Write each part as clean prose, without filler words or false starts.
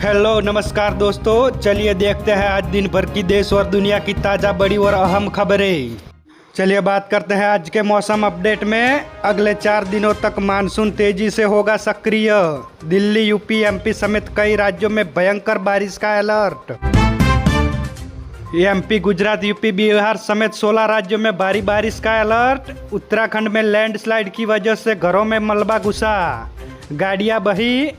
Hello नमस्कार दोस्तों, चलिए देखते हैं आज दिन भर की देश और दुनिया की ताज़ा बड़ी और अहम खबरें। चलिए बात करते हैं आज के मौसम अपडेट में। अगले 4 दिनों तक मानसून तेजी से होगा सक्रिय। दिल्ली, यूपी, एमपी समेत कई राज्यों में भयंकर बारिश का alert. MP, Gujarat, UP, Bihar समेत 16 राज्यों में भारी बारिश का अलर्ट। उत्तराखंड में लैंडस्लाइड की वजह से घरों में मलबा घुसा, गाड़ियां बही।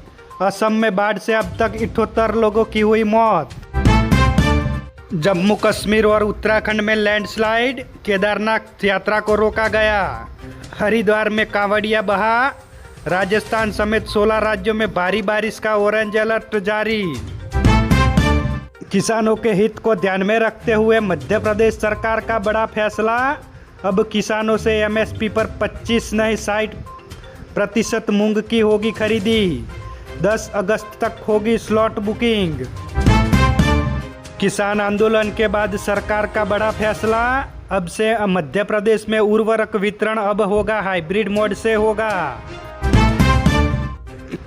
असम में बाढ़ से अब तक 78 लोगों की हुई मौत। जम्मू कश्मीर और उत्तराखंड में लैंडस्लाइड, केदारनाथ यात्रा को रोका गया। हरिद्वार में कांवड़िया बहा। राजस्थान समेत 16 राज्यों में भारी बारिश का ऑरेंज अलर्ट जारी। किसानों के हित को ध्यान में रखते हुए मध्य प्रदेश सरकार का बड़ा फैसला। अब किसानों से एमएसपी पर 25 नहीं 60% मूंग की होगी खरीदी। 10 अगस्त तक होगी स्लॉट बुकिंग। किसान आंदोलन के बाद सरकार का बड़ा फैसला। अब से मध्य प्रदेश में उर्वरक वितरण अब होगा हाइब्रिड मोड से होगा।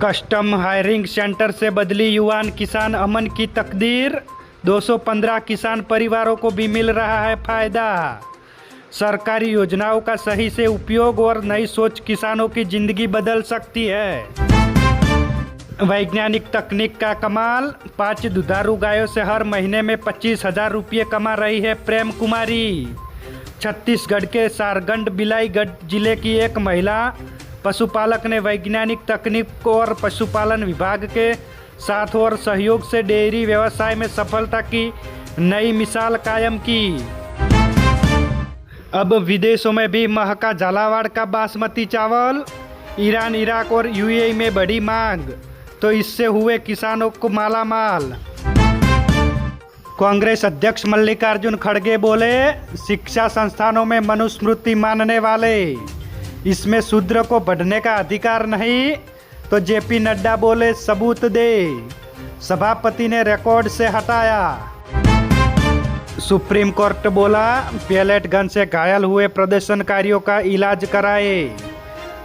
कस्टम हायरिंग सेंटर से बदली युवान किसान अमन की तकदीर। 215 किसान परिवारों को भी मिल रहा है फायदा। सरकारी योजनाओं का सही से उपयोग और नई सोच किसानों की जिंदगी बदल सकती है। वैज्ञानिक तकनीक का कमाल। 5 दुधारू गायों से हर महीने में 25,000 रुपये कमा रही है प्रेम कुमारी। छत्तीसगढ़ के सारगंड बिलाईगढ़ जिले की एक महिला पशुपालक ने वैज्ञानिक तकनीक और पशुपालन विभाग के साथ और सहयोग से डेयरी व्यवसाय में सफलता की नई मिसाल कायम की। अब विदेशों में भी महका झालावाड़ का बासमती चावल। ईरान, इराक और यूएई में बड़ी मांग, तो इससे हुए किसानों को मालामाल। कांग्रेस अध्यक्ष मल्लिकार्जुन खड़गे बोले, शिक्षा संस्थानों में मनुस्मृति मानने वाले, इसमें शूद्र को बढ़ने का अधिकार नहीं। तो जेपी नड्डा बोले, सबूत दे। सभापति ने रिकॉर्ड से हटाया। सुप्रीम कोर्ट बोला, पैलेट गन से घायल हुए प्रदर्शनकारियों का इलाज कराए।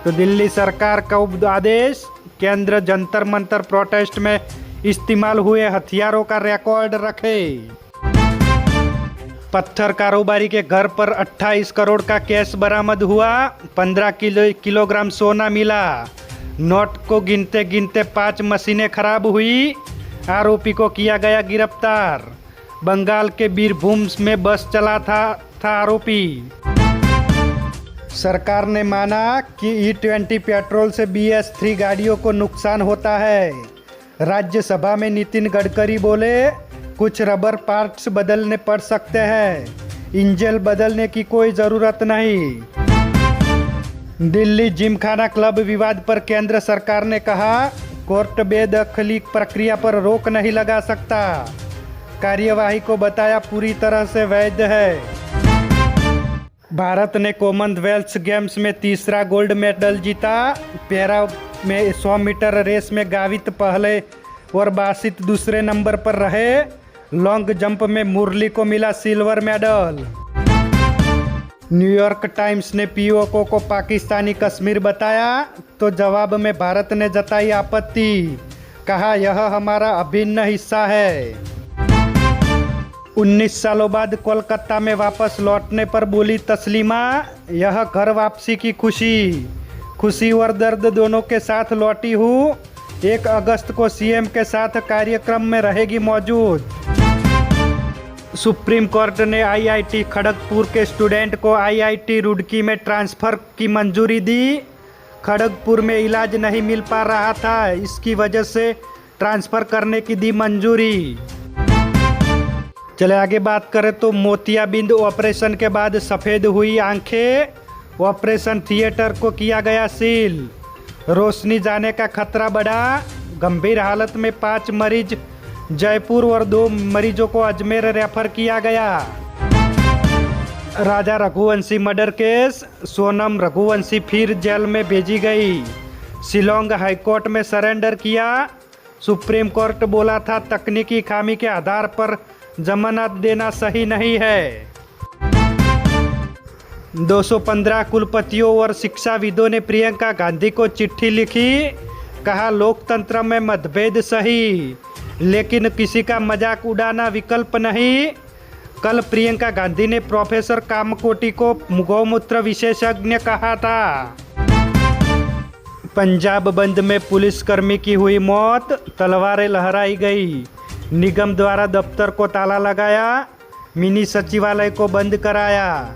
तो दिल्ली सरकार का आदेश, केंद्र जंतर मंतर प्रोटेस्ट में इस्तेमाल हुए हथियारों का रिकॉर्ड रखे। पत्थर कारोबारी के घर पर 28 करोड़ का कैश बरामद हुआ। 15 किलोग्राम सोना मिला। नोट को गिनते गिनते 5 मशीनें खराब हुई। आरोपी को किया गया गिरफ्तार। बंगाल के बीरभूम में बस चला था आरोपी। सरकार ने माना कि E20 पेट्रोल से BS3 गाड़ियों को नुकसान होता है। राज्यसभा में नितिन गडकरी बोले, कुछ रबर पार्ट्स बदलने पड़ सकते हैं, इंजन बदलने की कोई ज़रूरत नहीं। दिल्ली जिमखाना क्लब विवाद पर केंद्र सरकार ने कहा, कोर्ट बेदखली प्रक्रिया पर रोक नहीं लगा सकता। कार्यवाही को बताया पूरी तरह से वैध है। भारत ने कॉमनवेल्थ गेम्स में तीसरा गोल्ड मेडल जीता। पैरा में 100 मीटर रेस में गावित पहले और बासित दूसरे नंबर पर रहे। लॉन्ग जंप में मुरली को मिला सिल्वर मेडल। न्यूयॉर्क टाइम्स ने पीओके को पाकिस्तानी कश्मीर बताया, तो जवाब में भारत ने जताई आपत्ति। कहा, यह हमारा अभिन्न हिस्सा है। 19 सालों बाद कोलकाता में वापस लौटने पर बोली तस्लीमा, यह घर वापसी की खुशी और दर्द दोनों के साथ लौटी हूँ। 1 अगस्त को सीएम के साथ कार्यक्रम में रहेगी मौजूद। सुप्रीम कोर्ट ने आईआईटी खड़गपुर के स्टूडेंट को आईआईटी रुड़की में ट्रांसफ़र की मंजूरी दी। खड़गपुर में इलाज नहीं मिल पा रहा था, इसकी वजह से ट्रांसफ़र करने की दी मंजूरी। चले आगे बात करें तो मोतियाबिंद ऑपरेशन के बाद सफ़ेद हुई आंखें। ऑपरेशन थिएटर को किया गया सील। रोशनी जाने का खतरा बढ़ा। गंभीर हालत में 5 मरीज जयपुर और 2 मरीजों को अजमेर रेफर किया गया। राजा रघुवंशी मर्डर केस, सोनम रघुवंशी फिर जेल में भेजी गई। शिलोंग हाईकोर्ट में सरेंडर किया। सुप्रीम कोर्ट बोला था, तकनीकी खामी के आधार पर जमानत देना सही नहीं है। 215 कुलपतियों और शिक्षाविदों ने प्रियंका गांधी को चिट्ठी लिखी। कहा, लोकतंत्र में मतभेद सही, लेकिन किसी का मजाक उड़ाना विकल्प नहीं। कल प्रियंका गांधी ने प्रोफेसर कामकोटी को गौमूत्र विशेषज्ञ कहा था। पंजाब बंद में पुलिसकर्मी की हुई मौत, तलवारें लहराई गई। निगम द्वारा दफ्तर को ताला लगाया, मिनी सचिवालय को बंद कराया।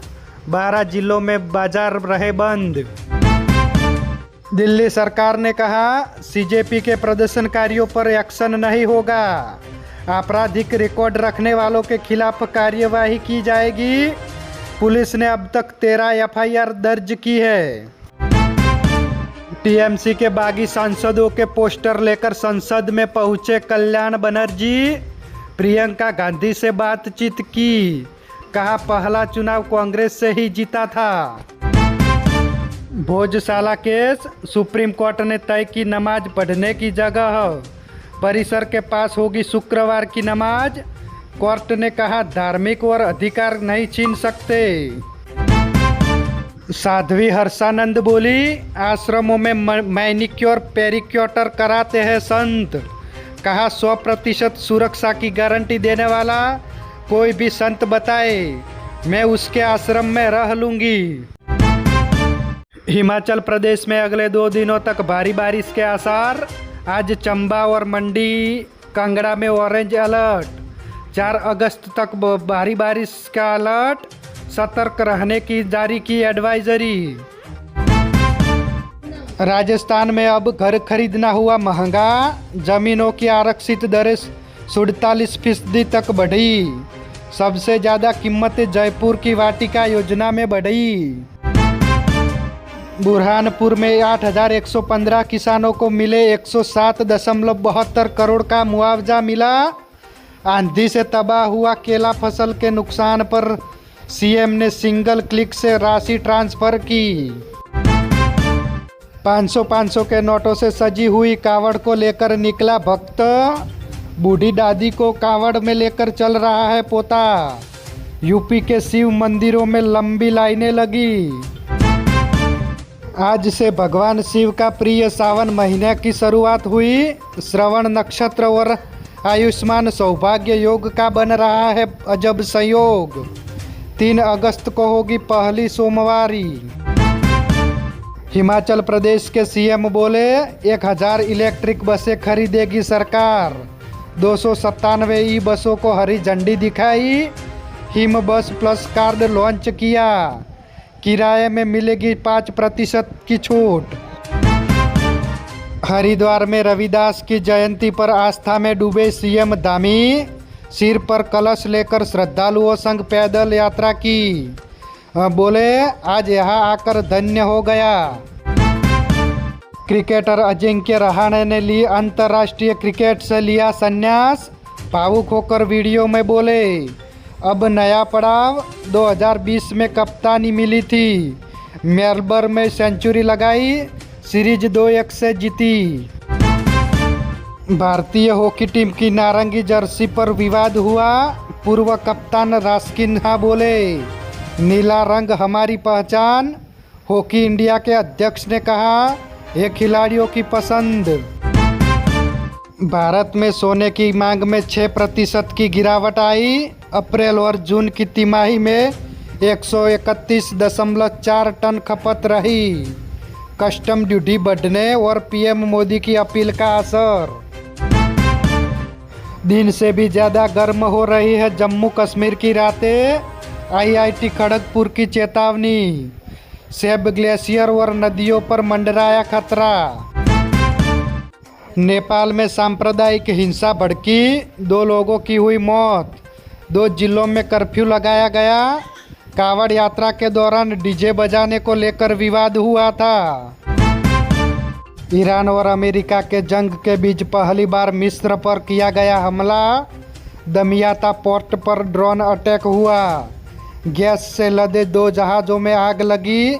12 जिलों में बाजार रहे बंद। दिल्ली सरकार ने कहा सीजेपी के प्रदर्शनकारियों पर एक्शन नहीं होगा। आपराधिक रिकॉर्ड रखने वालों के खिलाफ कार्यवाही की जाएगी। पुलिस ने अब तक 13 एफआईआर दर्ज की है। टीएमसी के बागी सांसदों के पोस्टर लेकर संसद में पहुंचे कल्याण बनर्जी। प्रियंका गांधी से बातचीत की, कहा पहला चुनाव कांग्रेस से ही जीता था। भोजशाला केस, सुप्रीम कोर्ट ने तय की नमाज पढ़ने की जगह परिसर के पास होगी शुक्रवार की नमाज। कोर्ट ने कहा धार्मिक और अधिकार नहीं छीन सकते। साध्वी हर्षानंद बोली, आश्रमों में मैनिक्योर पेरिक्योर कराते हैं संत। कहा 100% सुरक्षा की गारंटी देने वाला कोई भी संत बताए, मैं उसके आश्रम में रह लूंगी। हिमाचल प्रदेश में अगले 2 दिनों तक भारी बारिश के आसार। आज चंबा और मंडी, कांगड़ा में ऑरेंज अलर्ट। 4 अगस्त तक भारी बारिश का अलर्ट। सतर्क रहने की जारी की एडवाइजरी। राजस्थान में अब घर खरीदना हुआ महंगा। जमीनों की आरक्षित दरें 47% तक बढ़ी। सबसे ज़्यादा कीमतें जयपुर की वाटिका योजना में बढ़ी। बुरहानपुर में 8,115 किसानों को मिले 107.72 करोड़ का मुआवजा मिला। आंधी से तबाह हुआ केला फसल के नुकसान पर सीएम ने सिंगल क्लिक से राशि ट्रांसफर की। 500 के नोटों से सजी हुई कावड़ को लेकर निकला भक्त। बूढ़ी दादी को कावड़ में लेकर चल रहा है पोता। यूपी के शिव मंदिरों में लंबी लाइनें लगी। आज से भगवान शिव का प्रिय सावन महीने की शुरुआत हुई। श्रवण नक्षत्र और आयुष्मान सौभाग्य योग का बन रहा है अजब संयोग। 3 अगस्त को होगी पहली सोमवारी। हिमाचल प्रदेश के सीएम बोले 1000 इलेक्ट्रिक बसें खरीदेगी सरकार। 297 ई बसों को हरी झंडी दिखाई। हिम बस प्लस कार्ड लॉन्च किया। किराए में मिलेगी 5% की छूट। हरिद्वार में रविदास की जयंती पर आस्था में डूबे सीएम धामी। सिर पर कलश लेकर श्रद्धालुओं संग पैदल यात्रा की। बोले आज यहाँ आकर धन्य हो गया। क्रिकेटर अजिंक्य रहाणे ने ली अंतर्राष्ट्रीय क्रिकेट से लिया संन्यास। भावुक होकर वीडियो में बोले अब नया पड़ाव। 2020 में कप्तानी मिली थी। मेलबर्न में सेंचुरी लगाई। सीरीज 2-1 से जीती। भारतीय हॉकी टीम की नारंगी जर्सी पर विवाद हुआ। पूर्व कप्तान रास्किन्हा बोले नीला रंग हमारी पहचान। हॉकी इंडिया के अध्यक्ष ने कहा ये खिलाड़ियों की पसंद। भारत में सोने की मांग में 6% की गिरावट आई। अप्रैल और जून की तिमाही में 131.4 टन खपत रही। कस्टम ड्यूटी बढ़ने और पीएम मोदी की अपील का असर। दिन से भी ज़्यादा गर्म हो रही है जम्मू कश्मीर की रातें। आईआईटी खड़गपुर की चेतावनी। सेब ग्लेशियर और नदियों पर मंडराया खतरा। नेपाल में सांप्रदायिक हिंसा भड़की। 2 लोगों की हुई मौत। 2 जिलों में कर्फ्यू लगाया गया। कावड़ यात्रा के दौरान डीजे बजाने को लेकर विवाद हुआ था। ईरान और अमेरिका के जंग के बीच पहली बार मिस्र पर किया गया हमला। दमियाता पोर्ट पर ड्रोन अटैक हुआ। गैस से लदे 2 जहाज़ों में आग लगी।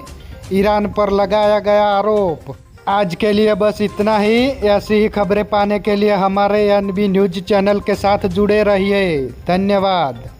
ईरान पर लगाया गया आरोप। आज के लिए बस इतना ही। ऐसी ही खबरें पाने के लिए हमारे NB न्यूज़ चैनल के साथ जुड़े रहिए। धन्यवाद।